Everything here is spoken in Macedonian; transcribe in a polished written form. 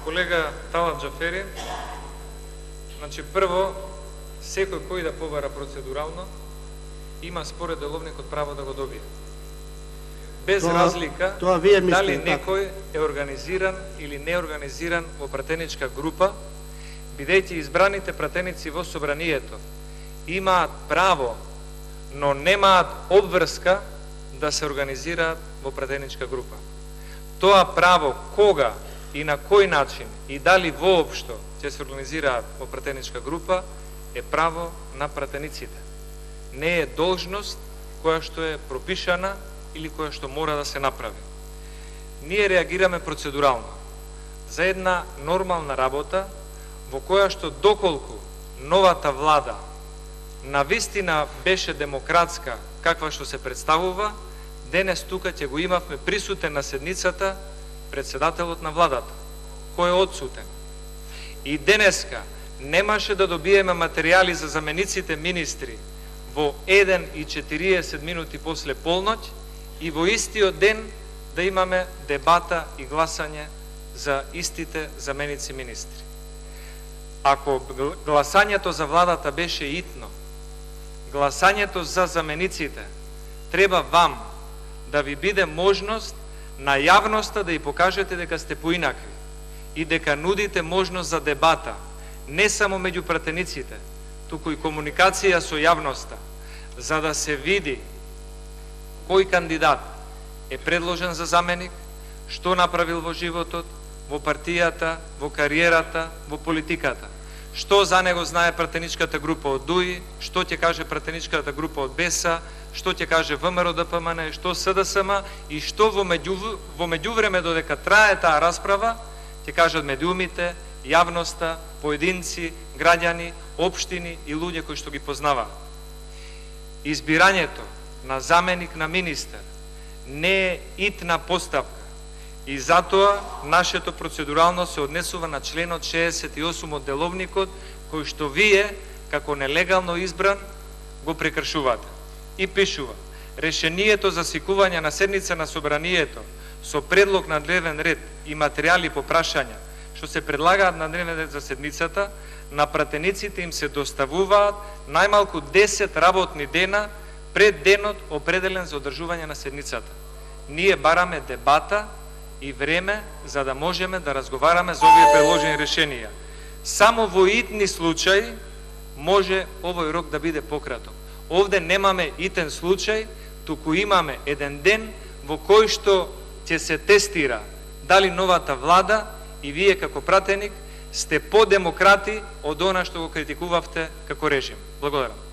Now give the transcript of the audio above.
Колега Талат Джафери, значи прво, секој кој да побара процедурално, има според деловникот право да го добие. Без разлика дали некој е организиран или неорганизиран во пратеничка група, бидејќи избраните пратеници во собранието имаат право, но немаат обврска да се организираат во пратеничка група. Тоа право кога и на кој начин и дали воопшто ќе се организираат во пратеничка група е право на пратениците. Не е должност која што е пропишана или која што мора да се направи. Ние реагираме процедурално за една нормална работа во која што доколку новата влада навистина беше демократска каква што се представува, денес тука ќе го имавме присутен на седницата председателот на владата, кој е одсутен. И денеска немаше да добиеме материјали за замениците министри во 1:40 минути после полноќ и во истиот ден да имаме дебата и гласање за истите заменици министри. Ако гласањето за владата беше итно, гласањето за замениците треба вам да ви биде можност на јавноста да ја покажете дека сте поинакви и дека нудите можност за дебата, не само меѓу пратениците, туку и комуникација со јавноста, за да се види кој кандидат е предложен за заменик, што направил во животот, во партијата, во кариерата, во политиката. Што за него знае пратеничката група од ДУИ, што ќе каже пратеничката група од БЕСА, што ќе каже ВМРО-ДПМН, што СДСМ и што во меѓувреме додека трае таа расправа ќе кажат медиумите, јавноста, поединци, граѓани, општини и луѓе кои што ги познаваат. Избирањето на заменик на министер не е итна постапка и затоа нашето процедурално се однесува на членот 68 од деловникот, кој што вие, како нелегално избран, го прекршувате. И пишува: решението за свикување на седница на собранието со предлог на дневен ред и материјали по прашања што се предлагаат на дневен ред за седницата, на пратениците им се доставуваат најмалку 10 работни дена пред денот определен за одржување на седницата. Ние бараме дебата и време за да можеме да разговараме за овие предложени решенија. Само во итни случаи може овој рок да биде пократок. Овде немаме итен случај, туку имаме еден ден во кој што ќе се тестира дали новата влада и вие како пратеник сте по-демократи од она што го критикувавте како режим. Благодарам.